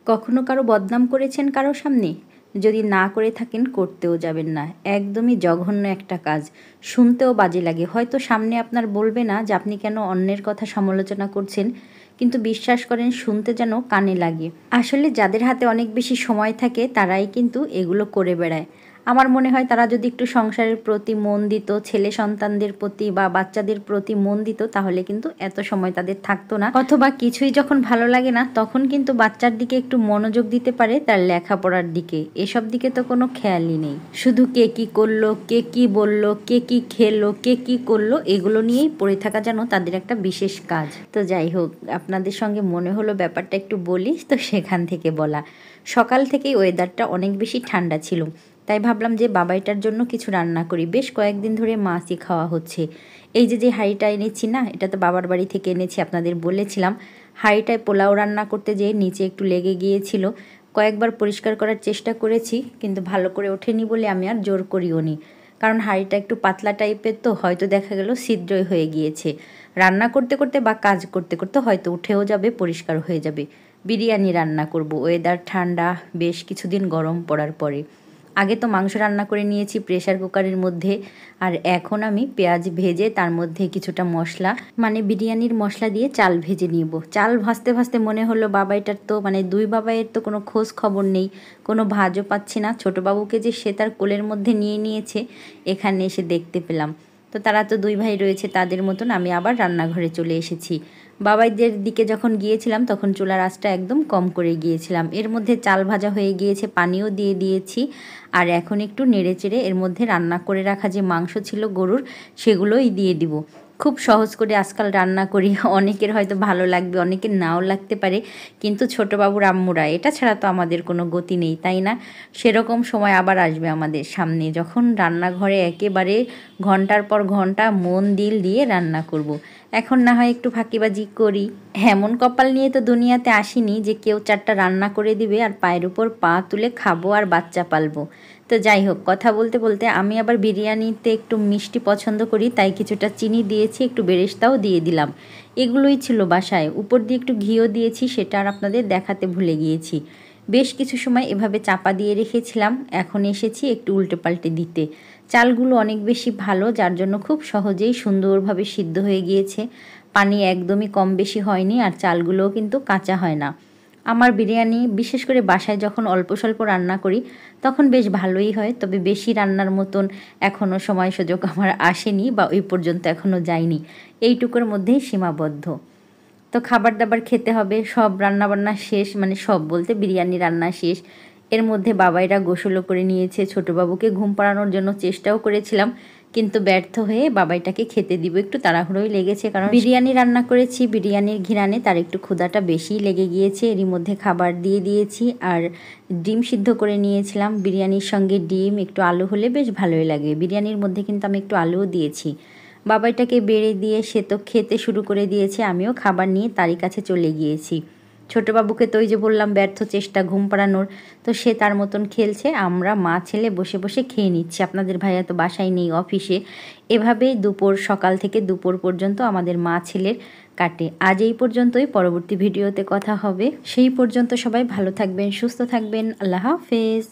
কখনো কারো বদনাম করেছেন কারো সামনে? যদি না করে থাকেন করতেও যাবেন না। একদমই জঘন্য একটা কাজ। শুনতেও বাজে লাগে। হয়তো সামনে আপনার বলবে না যে আপনি কেন অন্যের কথা সমালোচনা করছেন, কিন্তু বিশ্বাস করেন শুনতে যেন কানে লাগে। আসলে যাদের হাতে অনেক বেশি সময় থাকে তারাই কিন্তু এগুলো করে বেড়ায়। আমার মনে হয় তারা যদি একটু সংসারের প্রতি মন দিত, ছেলে সন্তানদের প্রতি বা বাচ্চাদের প্রতি মন দিত, তাহলে কিন্তু এত সময় তাদের থাকতো না। অথবা কিছুই যখন ভালো লাগে না তখন কিন্তু বাচ্চার দিকে একটু মনোযোগ দিতে পারে, তার লেখাপড়ার দিকে। এসব দিকে তো কোনো খেয়ালই নেই। শুধু কে কি করলো, কে কি বললো, কে কি খেলো, কে কি করলো, এগুলো নিয়েই পড়ে থাকা যেন তাদের একটা বিশেষ কাজ। তো যাই হোক, আপনাদের সঙ্গে মনে হলো ব্যাপারটা একটু বলি, তো সেখান থেকে বলা। সকাল থেকেই ওয়েদারটা অনেক বেশি ঠান্ডা ছিল, তাই ভাবলাম যে বাবাইটার জন্য কিছু রান্না করি। বেশ কয়েকদিন ধরে মাছই খাওয়া হচ্ছে। এই যে হাঁড়িটা এনেছি না, এটা তো বাবার বাড়ি থেকে এনেছি, আপনাদের বলেছিলাম। হাঁড়িটায় পোলাও রান্না করতে যেয়ে নিচে একটু লেগে গিয়েছিল। কয়েকবার পরিষ্কার করার চেষ্টা করেছি, কিন্তু ভালো করে ওঠেনি বলে আমি আর জোর করিও নি। কারণ হাঁড়িটা একটু পাতলা টাইপের, তো হয়তো দেখা গেল ছিদ্রই হয়ে গিয়েছে। রান্না করতে করতে বা কাজ করতে করতে হয়তো উঠেও যাবে, পরিষ্কার হয়ে যাবে। বিরিয়ানি রান্না করব, ওয়েদার ঠান্ডা, বেশ কিছুদিন গরম পড়ার পরে। আগে তো মাংস রান্না করে নিয়েছি প্রেসার কুকারের মধ্যে, আর এখন আমি পেঁয়াজ ভেজে তার মধ্যে কিছুটা মশলা, মানে বিরিয়ানির মশলা দিয়ে চাল ভেজে নিব। চাল ভাজতে ভাজতে মনে হলো বাবাইটার তো মানে দুই বাবাইয়ের তো কোনো খোঁজ খবর নেই, কোনো ভাজও পাচ্ছি না। ছোটোবাবুকে যে সে তার কোলের মধ্যে নিয়ে নিয়েছে, এখানে এসে দেখতে পেলাম। তো তারা তো দুই ভাই রয়েছে, তাদের মতন আমি আবার রান্নাঘরে চলে এসেছি। বাবাইদের দিকে যখন গিয়েছিলাম তখন চুলার আঁচটা একদম কম করে গিয়েছিলাম। এর মধ্যে চাল ভাজা হয়ে গিয়েছে, পানিও দিয়ে দিয়েছি। আর এখন একটু নেড়ে চেড়ে এর মধ্যে রান্না করে রাখা যে মাংস ছিল গরুর, সেগুলোই দিয়ে দিব। খুব সহজ করে আজকাল রান্না করি। অনেকের হয়তো ভালো লাগবে, অনেকের নাও লাগতে পারে, কিন্তু ছোটোবাবুর আম্মুরা এটা ছাড়া তো আমাদের কোনো গতি নেই, তাই না? সেরকম সময় আবার আসবে আমাদের সামনে, যখন রান্নাঘরে একেবারে ঘন্টার পর ঘন্টা মন দিল দিয়ে রান্না করব। এখন না হয় একটু ফাঁকিবাজি করি। এমন কপাল নিয়ে তো দুনিয়াতে আসিনি যে কেউ চারটা রান্না করে দিবে আর পায়ের উপর পা তুলে খাবো আর বাচ্চা পালবো। তো যাই হোক, কথা বলতে বলতে আমি আবার বিরিয়ানিতে একটু মিষ্টি পছন্দ করি, তাই কিছুটা চিনি দিয়েছি, একটু বেরেস্তাও দিয়ে দিলাম। এগুলোই ছিল বাসায়। উপর দিয়ে একটু ঘিও দিয়েছি, সেটা আর আপনাদের দেখাতে ভুলে গিয়েছি। বেশ কিছু সময় এভাবে চাপা দিয়ে রেখেছিলাম, এখন এসেছি একটু উল্টে পাল্টে দিতে। চালগুলো অনেক বেশি ভালো, যার জন্য খুব সহজেই সুন্দরভাবে সিদ্ধ হয়ে গিয়েছে। পানি একদমই কম বেশি হয়নি, আর চালগুলোও কিন্তু কাঁচা হয় না। আমার বিরিয়ানি বিশেষ করে বাসায় যখন অল্প স্বল্প রান্না করি তখন বেশ ভালোই হয়, তবে বেশি রান্নার মতন এখনও সময় সুযোগ আমার আসেনি, বা ওই পর্যন্ত এখনও যাইনি। এইটুকুর মধ্যেই সীমাবদ্ধ। তো খাবার দাবার খেতে হবে, সব রান্নাবান্না শেষ, মানে সব বলতে বিরিয়ানি রান্না শেষ। এর মধ্যে বাবাইরা গোসলও করে নিয়েছে। ছোটোবাবুকে ঘুম পাড়ানোর জন্য চেষ্টাও করেছিলাম, কিন্তু ব্যর্থ হয়ে বাবাইটাকে খেতে দিব। একটু তাড়াহুড়োই লেগেছে, কারণ বিরিয়ানি রান্না করেছি, বিরিয়ানির ঘিরানে তার একটু ক্ষুধাটা বেশিই লেগে গিয়েছে। এরই মধ্যে খাবার দিয়ে দিয়েছি, আর ডিম সিদ্ধ করে নিয়েছিলাম। বিরিয়ানির সঙ্গে ডিম একটু আলু হলে বেশ ভালোই লাগে। বিরিয়ানির মধ্যে কিন্তু আমি একটু আলুও দিয়েছি। বাবাইটাকে বেড়ে দিয়ে সে তো খেতে শুরু করে দিয়েছে, আমিও খাবার নিয়ে তারই কাছে চলে গিয়েছি। ছোটোবাবুকে তো ওই যে বললাম ব্যর্থ চেষ্টা ঘুম পাড়ানোর, তো সে তার মতন খেলছে, আমরা মা ছেলে বসে বসে খেয়ে নিচ্ছি। আপনাদের ভাইয়া তো বাসায় নেই, অফিসে। এভাবেই সকাল থেকে দুপুর পর্যন্ত আমাদের মা ছেলের কাটে। আজ এই পর্যন্তই, পরবর্তী ভিডিওতে কথা হবে। সেই পর্যন্ত সবাই ভালো থাকবেন, সুস্থ থাকবেন। আল্লাহ হাফেজ।